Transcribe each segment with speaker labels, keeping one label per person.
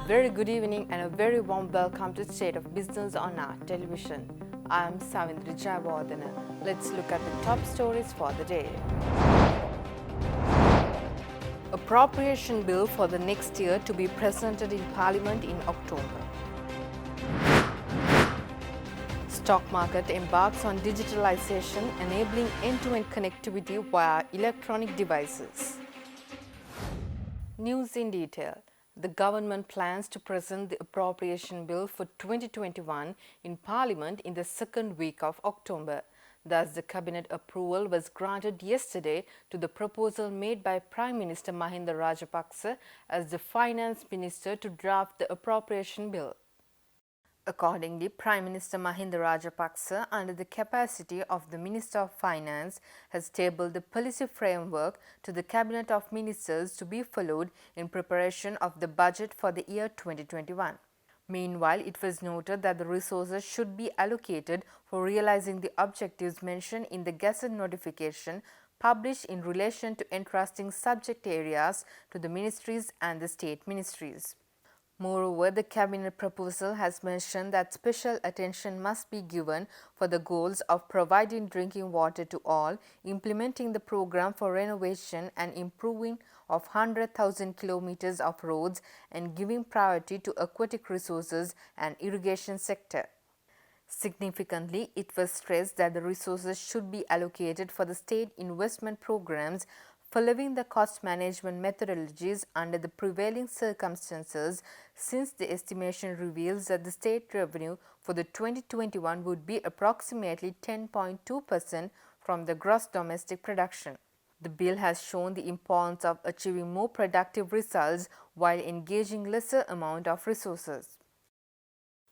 Speaker 1: very good evening and a very warm welcome to State of Business on our television. I am Savindri Jayawardena. Let's look at the top stories for the day. Appropriation bill for the next year to be presented in Parliament in October. Stock market embarks on digitalization, enabling end-to-end connectivity via electronic devices. News in detail. The government plans to present the appropriation bill for 2021 in Parliament in the second week of October. Thus, the cabinet approval was granted yesterday to the proposal made by Prime Minister Mahinda Rajapaksa as the Finance Minister to draft the appropriation bill. Accordingly, Prime Minister Mahinda Rajapaksa, under the capacity of the Minister of Finance, has tabled the policy framework to the Cabinet of Ministers to be followed in preparation of the budget for the year 2021. Meanwhile, it was noted that the resources should be allocated for realizing the objectives mentioned in the Gazette notification published in relation to entrusting subject areas to the ministries and the state ministries. Moreover, the cabinet proposal has mentioned that special attention must be given for the goals of providing drinking water to all, implementing the program for renovation and improving of 100,000 kilometers of roads, and giving priority to aquatic resources and irrigation sector. Significantly, it was stressed that the resources should be allocated for the state investment programs following the cost management methodologies under the prevailing circumstances, since the estimation reveals that the state revenue for the 2021 would be approximately 10.2% from the gross domestic production. The bill has shown the importance of achieving more productive results while engaging lesser amount of resources.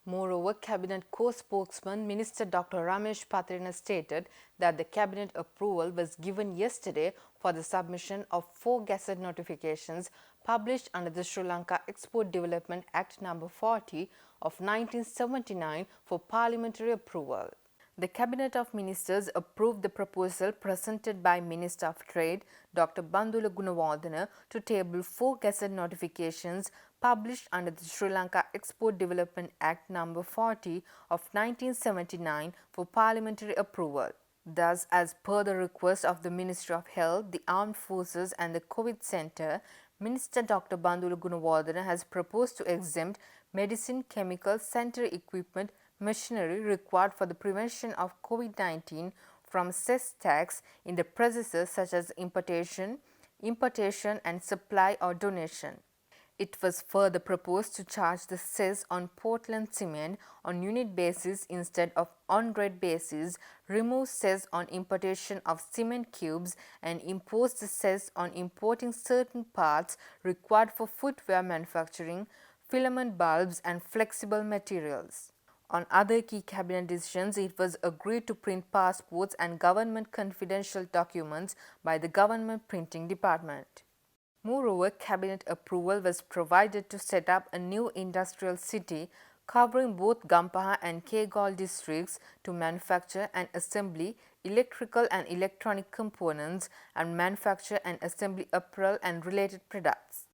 Speaker 1: Moreover, Cabinet co-spokesman Minister Dr. Ramesh Patrina stated that the Cabinet approval was given yesterday for the submission of 4 Gazette notifications published under the Sri Lanka Export Development Act No. 40 of 1979 for parliamentary approval. The Cabinet of Ministers approved the proposal presented by Minister of Trade Dr. Bandula Gunawardena to table 4 Gazette notifications published under the Sri Lanka Export Development Act No. 40 of 1979 for parliamentary approval. Thus, as per the request of the Ministry of Health, the Armed Forces and the COVID Centre, Minister Dr. Bandula Gunawardena has proposed to exempt medicine, chemical, sanitary equipment, machinery required for the prevention of COVID-19 from cess tax in the processes such as importation and supply or donation. It was further proposed to charge the cess on Portland cement on unit basis instead of on rate basis, remove cess on importation of cement cubes, and impose the cess on importing certain parts required for footwear manufacturing, filament bulbs and flexible materials. On other key cabinet decisions, it was agreed to print passports and government confidential documents by the government printing department. Moreover, cabinet approval was provided to set up a new industrial city covering both Gampaha and Kegalle districts to manufacture and assemble electrical and electronic components and manufacture and assemble apparel and related products.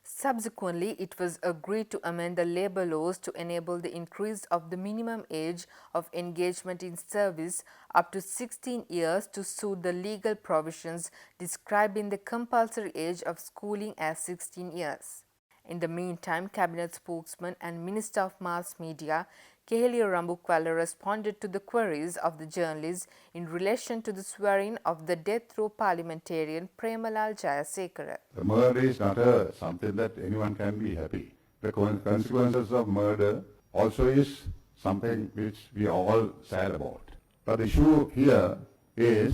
Speaker 1: Subsequently, it was agreed to amend the labour laws to enable the increase of the minimum age of engagement in service up to 16 years to suit the legal provisions describing the compulsory age of schooling as 16 years. In the meantime, Cabinet spokesman and Minister of Mass Media Keheli Rambukwala responded to the queries of the journalists in relation to the swearing of the death row parliamentarian Premalal Jayasekara.
Speaker 2: The murder is not something that anyone can be happy. The consequences of murder also is something which we are all sad about. But the issue here is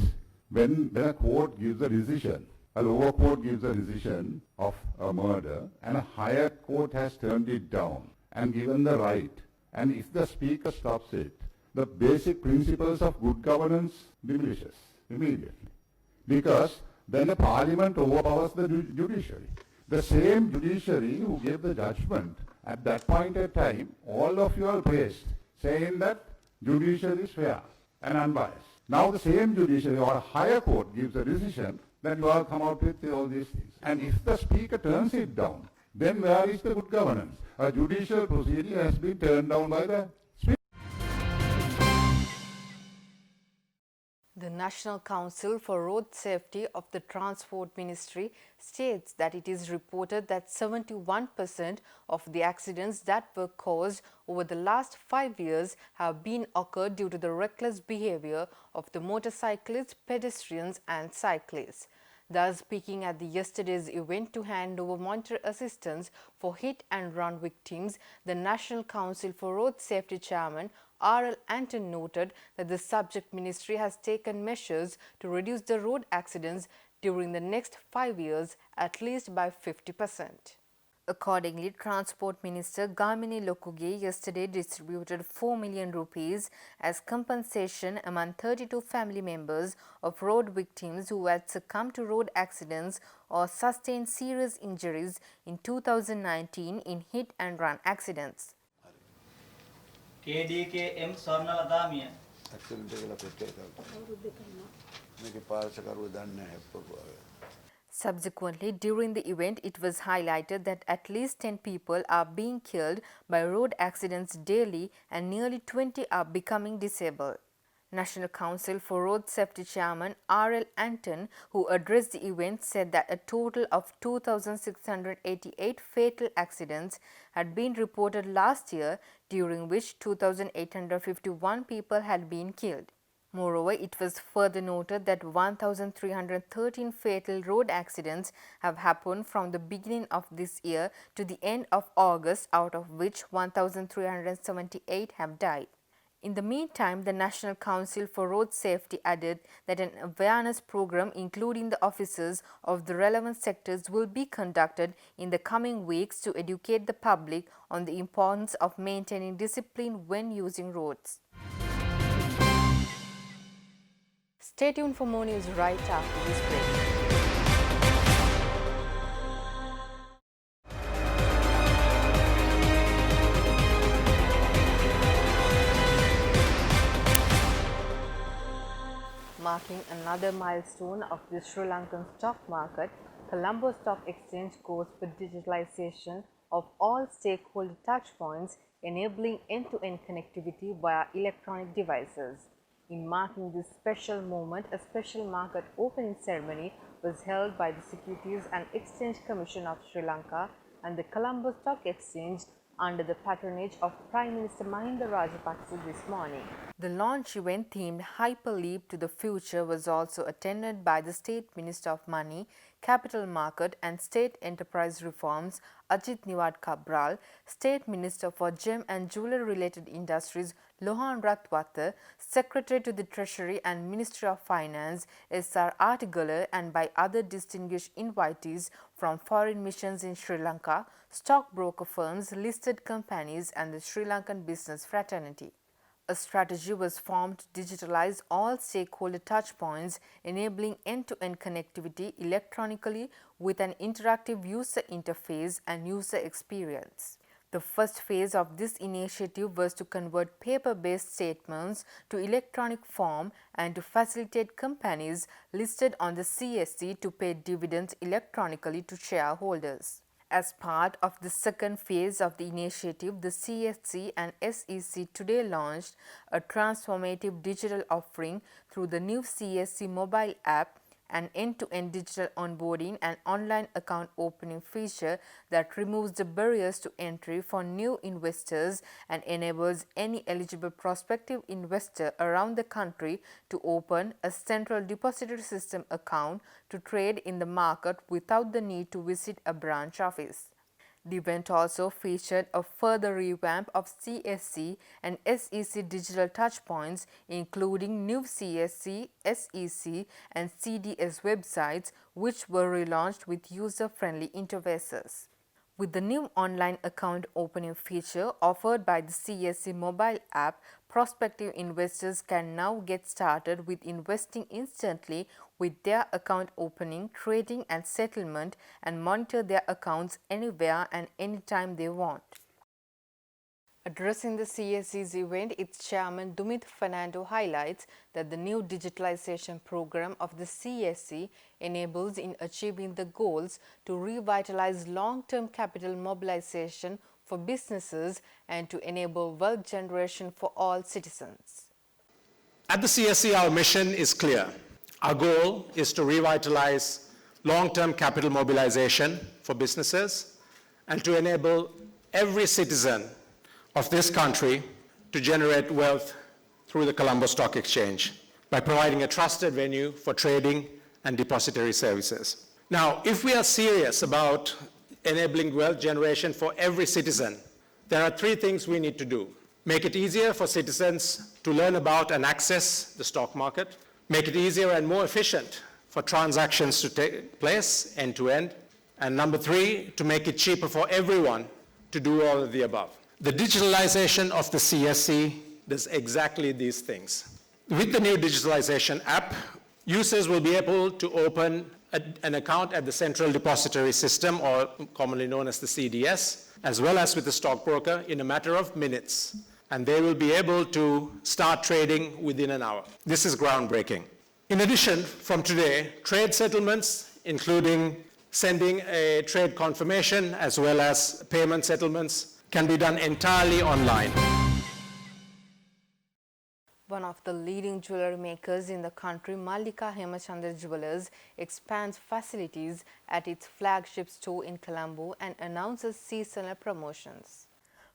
Speaker 2: when a court gives a decision, a lower court gives a decision of a murder and a higher court has turned it down and given the right, and if the speaker stops it, the basic principles of good governance diminishes immediately. Because then the parliament overpowers the judiciary. The same judiciary who gave the judgment at that point in time, all of you are praised, saying that judiciary is fair and unbiased. Now the same judiciary or a higher court gives a decision, then you all come out with all these things. And if the speaker turns it down, then where is the good governance? A judicial procedure has been turned down by the
Speaker 1: The National Council for Road Safety of the Transport Ministry states that it is reported that 71% of the accidents that were caused over the last 5 years have been occurred due to the reckless behavior of the motorcyclists, pedestrians and cyclists. Thus, speaking at the yesterday's event to hand over monetary assistance for hit and run victims, the National Council for Road Safety Chairman R.L. Anton noted that the subject ministry has taken measures to reduce the road accidents during the next 5 years at least by 50%. Accordingly, Transport Minister Gamini Lokuge yesterday distributed 4 million rupees as compensation among 32 family members of road victims who had succumbed to road accidents or sustained serious injuries in 2019 in hit and run accidents.
Speaker 3: KDKM ස්වර්ණලතාමිය
Speaker 4: accident එකල පෙට්ටේ මේකේ පාර්ශවකරුවෝ දන්නේ නැහැ.
Speaker 1: Subsequently, during the event, it was highlighted that at least 10 people are being killed by road accidents daily and nearly 20 are becoming disabled. National Council for Road Safety Chairman R.L. Anton, who addressed the event, said that a total of 2,688 fatal accidents had been reported last year, during which 2,851 people had been killed. Moreover, it was further noted that 1,313 fatal road accidents have happened from the beginning of this year to the end of August, out of which 1,378 have died. In the meantime, the National Council for Road Safety added that an awareness program including the officers of the relevant sectors will be conducted in the coming weeks to educate the public on the importance of maintaining discipline when using roads. Stay tuned for more news right after this break. Marking another milestone of the Sri Lankan stock market, Colombo Stock Exchange goes for digitalization of all stakeholder touchpoints, enabling end-to-end connectivity via electronic devices. In marking this special moment, a special market opening ceremony was held by the Securities and Exchange Commission of Sri Lanka and the Colombo Stock Exchange under the patronage of Prime Minister Mahinda Rajapaksa this morning. The launch event themed Hyperleap to the Future was also attended by the State Minister of Money, Capital Market and State Enterprise Reforms Ajit Niwad Cabral, State Minister for Gem and Jewellery Related Industries Lohan Ratwata, Secretary to the Treasury and Ministry of Finance S.R. Artigaler, and by other distinguished invitees from foreign missions in Sri Lanka, stockbroker firms, listed companies and the Sri Lankan business fraternity. A strategy was formed to digitalize all stakeholder touchpoints, enabling end-to-end connectivity electronically with an interactive user interface and user experience. The first phase of this initiative was to convert paper-based statements to electronic form and to facilitate companies listed on the CSE to pay dividends electronically to shareholders. As part of the second phase of the initiative, the CSC and SEC today launched a transformative digital offering through the new CSC mobile app, an end-to-end digital onboarding and online account opening feature that removes the barriers to entry for new investors and enables any eligible prospective investor around the country to open a central depository system account to trade in the market without the need to visit a branch office. The event also featured a further revamp of CSC and SEC digital touchpoints, including new CSC, SEC and CDS websites, which were relaunched with user-friendly interfaces. With the new online account opening feature offered by the CSC mobile app, prospective investors can now get started with investing instantly with their account opening, trading and settlement, and monitor their accounts anywhere and anytime they want. Addressing the CSE's event, its chairman Dumit Fernando highlights that the new digitalization program of the CSE enables in achieving the goals to revitalize long-term capital mobilization for businesses and to enable wealth generation for all citizens.
Speaker 5: At the CSE, our mission is clear. Our goal is to revitalize long-term capital mobilization for businesses and to enable every citizen of this country to generate wealth through the Colombo Stock Exchange by providing a trusted venue for trading and depository services. Now, if we are serious about enabling wealth generation for every citizen, there are three things we need to do. Make it easier for citizens to learn about and access the stock market. Make it easier and more efficient for transactions to take place end to end. And number three, to make it cheaper for everyone to do all of the above. The digitalization of the CSE does exactly these things. With the new digitalization app, users will be able to open an account at the Central Depository System, or commonly known as the CDS, as well as with the stockbroker in a matter of minutes. And they will be able to start trading within an hour. This is groundbreaking. In addition, from today, trade settlements, including sending a trade confirmation as well as payment settlements, can be done entirely online.
Speaker 1: One of the leading jewelry makers in the country, Mallika Hemachandra Jewellers, expands facilities at its flagship store in Colombo and announces seasonal promotions.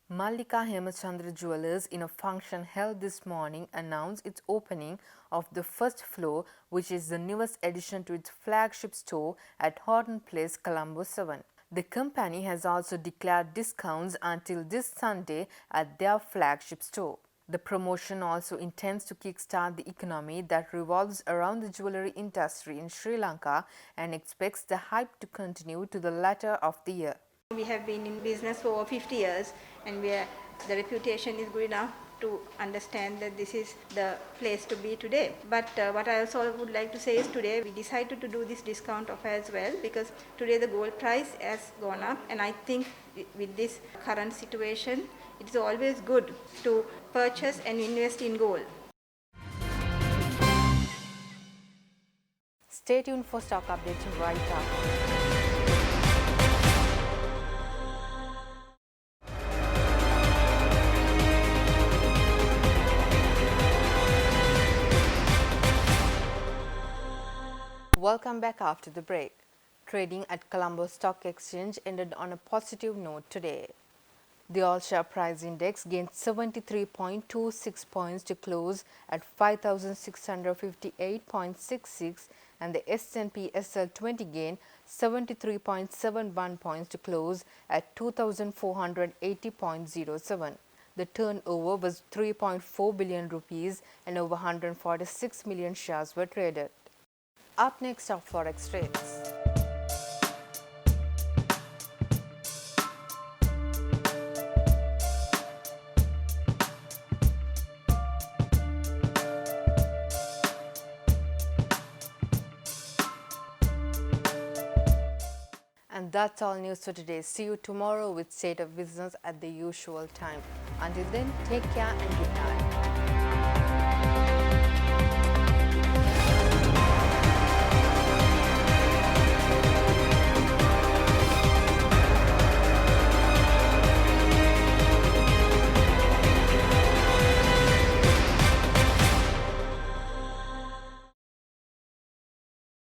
Speaker 1: Mallika Hemachandra Jewellers, in a function held this morning, announced its opening of the first floor, which is the newest addition to its flagship store at Horton Place, Colombo 7. The company has also declared discounts until this Sunday at their flagship store. The promotion also intends to kickstart the economy that revolves around the jewellery industry in Sri Lanka and expects the hype to continue to the latter of the year.
Speaker 6: We have been in business for over 50 years and the reputation is good enough to understand that this is the place to be today. But what I also would like to say is today we decided to do this discount offer as well because today the gold price has gone up, and I think with this current situation it is always good to purchase and invest in gold.
Speaker 1: Stay tuned for stock updates right after. Welcome back after the break. Trading at Colombo Stock Exchange ended on a positive note today. The all-share price index gained 73.26 points to close at 5,658.66, and the S&P SL20 gained 73.71 points to close at 2,480.07. The turnover was 3.4 billion rupees and over 146 million shares were traded. Up next are Forex trades. And that's all news for today. See you tomorrow with State of Business at the usual time. Until then, take care and good night.